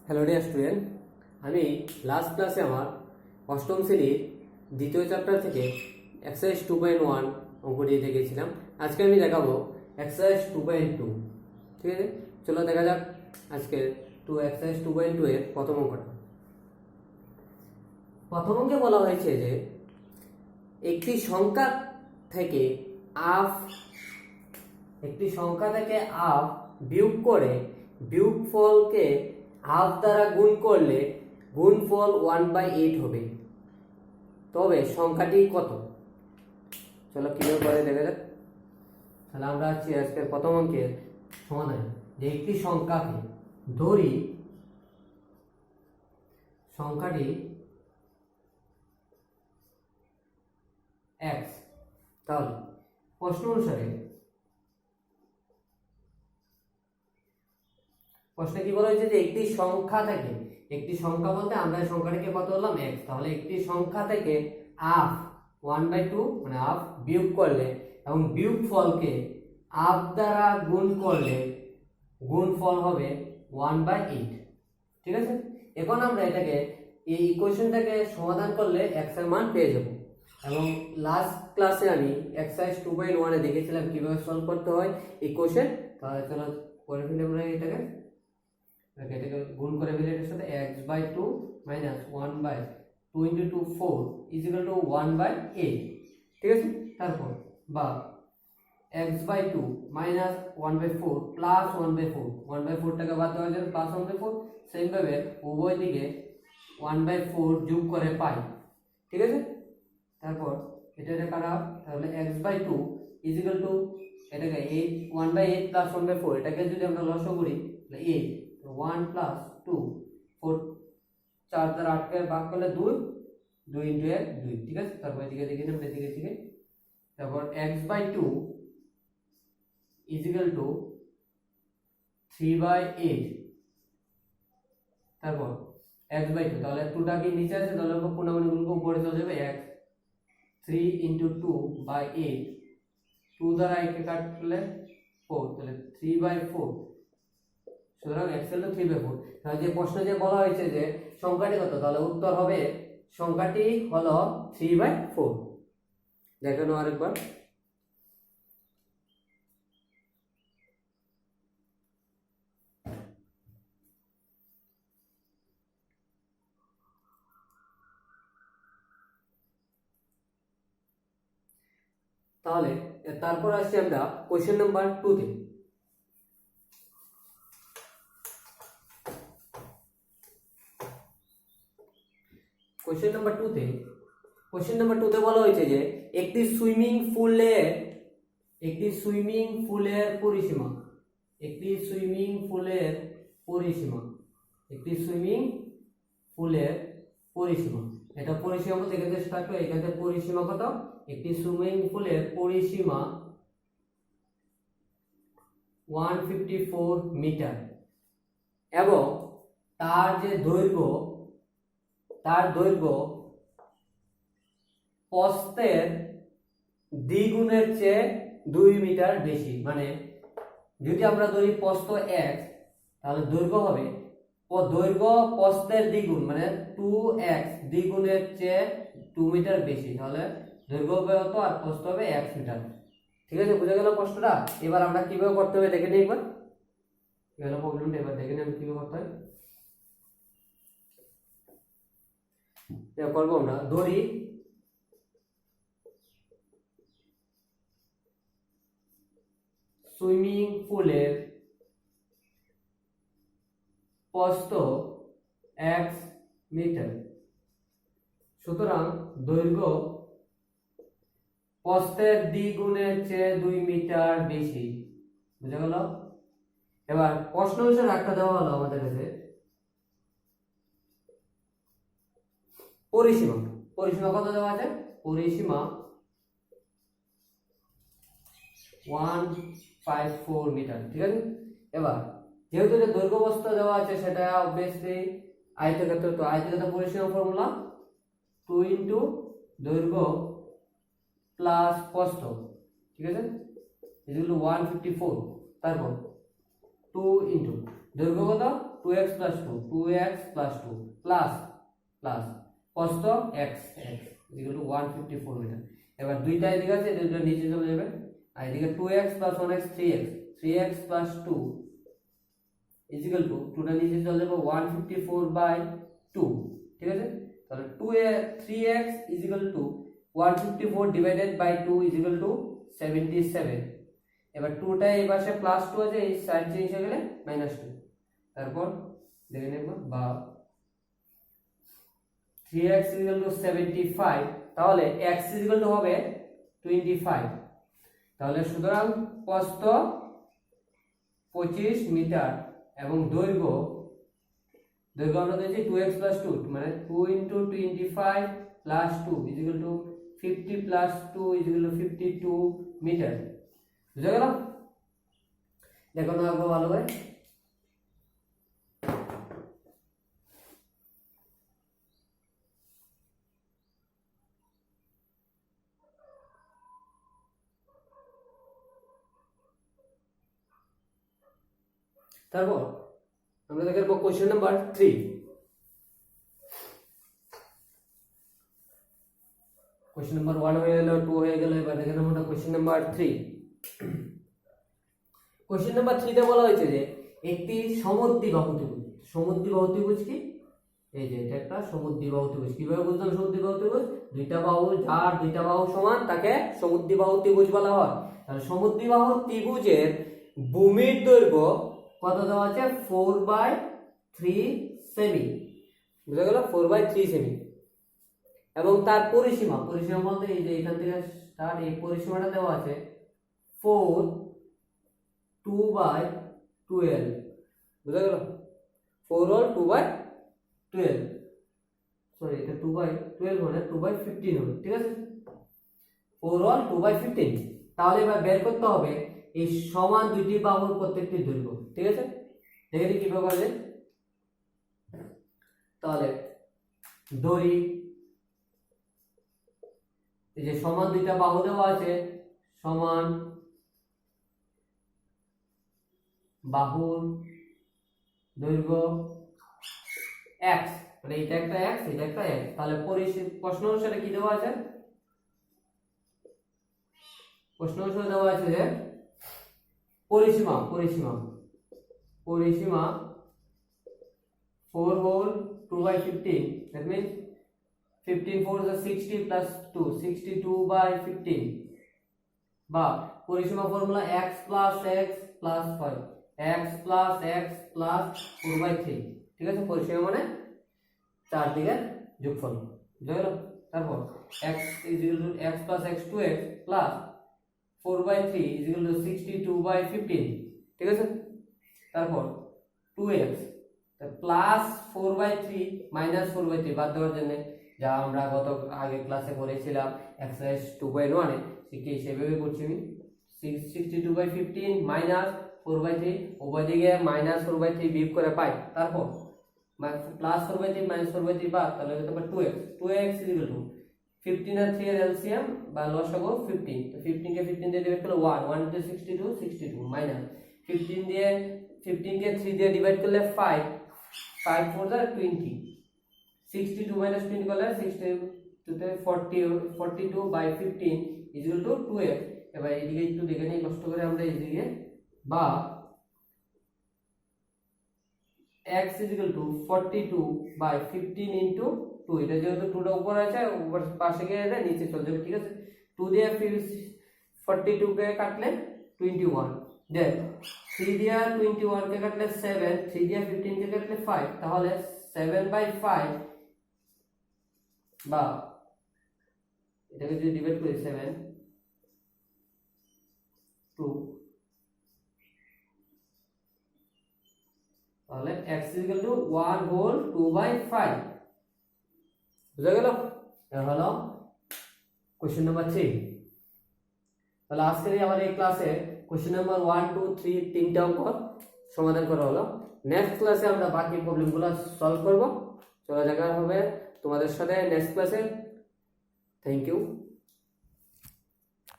Hello dear student, আমি last ক্লাসে আমার অষ্টম শ্রেণীর দ্বিতীয় চ্যাপ্টার থেকে এক্সারসাইজ 2.1 অঙ্কটি দেখেছিলাম। আজকে আমি দেখাবো এক্সারসাইজ 2.2। ঠিক আছে, চলো দেখা যাক আজকে এক্সারসাইজ 2.2 এর প্রথম অঙ্কটা। প্রথম অঙ্কে বলা হয়েছে যে একটি সংখ্যা থেকে আফ বিয়োগ করে বিয়োগফলকে হাফ দ্বারা গুণ করলে গুণফল 1/8 হবে, তবে সংখ্যাটি কত? চলো কিভাবে করে দেখা যাক। তাহলে আমরা আছি আজকের প্রথম অঙ্কের সমাধান। যে একটি সংখ্যাকে ধরি, সংখ্যাটি x, তাহলে প্রশ্ন অনুসারে প্রশ্নে কি বলা হয়েছে যে একটি সংখ্যা থেকে, একটি সংখ্যা বলতে আমরা সংখ্যাটাকে কত বললাম x, তাহলে একটি সংখ্যা থেকে হাফ 1/2 মানে হাফ বিয়োগ করলে এবং বিয়োগ ফলকে হাফ দ্বারা গুণ করলে গুণফল হবে 1/8। ঠিক আছে, এখন আমরা এটাকে এই ইকুয়েশনটাকে সমাধান করলে x এর মান পেয়ে যাব। এবং লাস্ট ক্লাসে আমি এক্সারসাইজ 2.1 এ দেখেছিলাম কিভাবে সলভ করতে হয় ইকুয়েশন। তাহলে চলো করে ফেলি আমরা এটাকে গুণ করে ফেলি এটার সাথে। x/2 minus 1/2 into 2 4 is equal to 1/8। ঠিক আছে, তারপর বা x/2 মাইনাস 1/4 প্লাস 1/4, 1/4 টাকা বাদ দেওয়া যাবে প্লাস 1/4, সেম ভাবে উভয় দিকে 1/4 যোগ করে পাই। ঠিক আছে, তারপর এটা কাটা, তাহলে x/2 is equal to এটাকে 1/8 প্লাস 1/4, এটাকে যদি আমরা লসাগু করি তাহলে 8, 1 প্লাস 2 4, 4 দ্বারা 8 কে ভাগ করলে 2, 2 into 1 2। ঠিক আছে, তারপর এদিকে দেখি আমরা এদিকে থেকে, তারপর x/2 is equal to 3/8, তারপর x/2, তাহলে 2টা কি নিচে আছে, তাহলে কোণাগুণি গুণ উপরে চলে যাবে। x 3 into 2/8, 2 দ্বারা 8 কে কাটলে 4, তাহলে 3/4। সুতরাং x এর 3/4। তাহলে যে প্রশ্নে যে বলা হয়েছে যে সংখ্যাটি কত, তাহলে উত্তর হবে সংখ্যাটি হলো 3/4। দেখানো আরেকবার। তাহলে তারপর আসছি আমরা কোশ্চেন নাম্বার 2 তে। কোশ্চেন নাম্বার 2 তে বলা হয়েছে যে একটি সুইমিং পুলের পরিসীমা, এটা পরিসীমা বলতে এখান থেকে স্টার্ট করে, এখান থেকে পরিসীমা কত? একটি সুইমিং পুলের পরিসীমা 154 মিটার এবং তার দৈর্ঘ্য প্রস্থের দ্বিগুণের চেয়ে 2 মিটার বেশি। মানে যদি আমরা ধরি প্রস্থ x, তাহলে দৈর্ঘ্য হবে প্রস্থের দ্বিগুণ, মানে 2x দ্বিগুণের চেয়ে 2 মিটার বেশি, তাহলে দৈর্ঘ্য হবে কত আর প্রস্থ হবে x মিটার। ঠিক আছে, বুঝা গেল প্রশ্নটা? এবার আমরা কিভাবে করতে হবে দেখে নিই একবার। গেল প্রবলেমটা, এবার দেখে নিই আমি কিভাবে করতে হয়। করবো আমরা, ধরি সুইমিং পুলের প্রস্থ x মিটার, সুতরাং দৈর্ঘ্য প্রস্থের দ্বিগুণের চেয়ে 2 মিটার বেশি। বুঝা গেল? এবার প্রশ্ন অনুসারে একটা দেওয়া হলো আমাদের কাছে পরিসীমা কত দেওয়া আছে? পরিসীমা 154 মিটার। ঠিক আছে, এবার যেহেতু যে দৈর্ঘ্য প্রস্থ দেওয়া আছে সেটা অবভিয়াসলি আয়তক্ষেত্র, তো আয়তক্ষেত্র পরিসীমা ফর্মুলা 2 ইনটু দৈর্ঘ্য প্লাস প্রস্থ। ঠিক আছে, ইকুয়াল টু 154, তারপর 2 ইনটু দৈর্ঘ্য কত 2x plus 2 2x plus 2 plus plus cos তো x x equal to 154 metre. এবার দুইটা এদিকে আছে, দুইটা নিচে চলে যাবে, আর এদিকে 2x plus 1x 3x 3x plus 2 is equal to 2টা নিচে চলে যাবে 154/2, ঠিক আছে। তাহলে 3x is equal to 154 divided by 2 is equal to 77। এবার 2টা এই পাশে প্লাস 2 আছে, এই সাইড চেঞ্জ হয়ে গেলে -2। তারপর দেখে নেব বা 3x is equal to 75, তাহলে x is equal to হবে 25। তাহলে সুতরাং প্রস্থ 25 মিটার এবং দৈর্ঘ্য আমরা দিয়েছি 2x plus 2 মানে 2 into 25 plus 2 is equal to 50 plus 2 is equal to 52 metre. বুঝা গেল? দেখো না আরো ভালো করে। তারপর আমরা দেখে নেব কোশ্চেন নাম্বার 3। কোশ্চেন নাম্বার 1 হয়ে গেল, 2 হয়ে গেল, এবার দেখে নেব কোশ্চেন নাম্বার 3। কোশ্চেন নাম্বার 3 তে বলা হয়েছে যে একটি সমদ্বিবাহু ত্রিভুজ। সমদ্বিবাহু ত্রিভুজ কি? এই যে এটা একটা সমদ্বিবাহু ত্রিভুজ। কিভাবে বুঝলাম সমদ্বিবাহু ত্রিভুজ? দুইটা বাহু, যার দুইটা বাহু সমান তাকে সমদ্বিবাহু ত্রিভুজ বলা হয়। তাহলে সমদ্বিবাহু ত্রিভুজের ভূমির দৈর্ঘ্য কত দেওয়া আছে? 4/3 সেমি। বুঝা গেল? 4/3 সেমি। এবং তার পরিসীমা বলতে এই যে এখান থেকে স্টার্ট, এই পরিসীমাটা দেওয়া আছে 4 2/12। বুঝা গেল? 4 হল 2/12, সরি এটা 2/12 মানে 2/15 হবে, ঠিক আছে। 4 হল 2/15। তাহলে এবার বের করতে হবে এই সমান দুইটি বাহুর প্রত্যেকটি দৈর্ঘ্য, ঠিক আছে। দেখে নিই কিভাবে করবে। তাহলে দড়ি, এই যে সমান দুইটা বাহু দেওয়া আছে, সমান বাহুর দৈর্ঘ্য x, মানে এটা একটা x এটা একটা x। তাহলে প্রশ্ন অনুসারে কি দেওয়া আছে? প্রশ্ন অনুসারে দেওয়া আছে যে পরিসীমা 4 whole 2/15, that means 15 4 is 60 plus 2 62/15, বা পরিসীমা formula x plus x plus 5 x plus x plus 4/3, ঠিক আছে। পরিসীমা মানে চার দিকের যোগফল, বুঝা গেল? তারপর x is equal to x plus x 2x plus 4/3 is equal to 62/15, ঠিক আছে। তারপর 2x প্লাস 4/3 মাইনাস 4/3 বাদ দেওয়ার জন্য, যা আমরা গত আগে ক্লাসে পড়েছিলাম এক্সারসাইজ 2.1 এ, ঠিক সেভাবে করছি আমি। 62/15 মাইনাস 4/3, উভয় দিকে মাইনাস 4/3 বিয়োগ করে পাই। তারপর প্লাস 4/3 মাইনাস 4/3 বাদ, তাহলে হতে পারে 2x is equal to 15 আর 3 এর এলসিএম বা লসাগু 15। তো 15 কে 15 দিয়ে ডিভাইড করলে 1 into 62 মাইনাস 15 দিয়ে 15 কে 3 দিয়ে ডিভাইড করলে 5 4 are 20, 62 minus 20 করলে 62 তে 42/15 is equal to 2x। এবার এইদিকে একটু দেখে নিই কষ্ট করে আমরা, এইদিকে বা x is equal to 42/15 into 2, এটা যেহেতু 2 টা উপরে আছে, উপর পাশে গিয়ে এটা নিচে চলে যাবে, ঠিক আছে। 2 দিয়ে 42 কে কাটলে 21, দেন 3 দিয়ে 21 কে কাটলে 7, 3 দিয়ে 15 কে কাটলে 5, তাহলে 7/5 বা এটাকে যদি ডিভাইড করি 7 2, তাহলে x is equal to 1 whole 2/5। বুঝা গেল? এটা হলো কোশ্চেন নাম্বার 3। তাহলে আজকের আমাদের এই ক্লাসে কোশ্চেন নাম্বার 1 2 3 তিনটা অঙ্ক সমাধান করা হলো। নেক্সট ক্লাসে আমরা বাকি প্রবলেমগুলো সলভ করব। চলে দেখা হবে তোমাদের সাথে নেক্সট ক্লাসে। Thank you.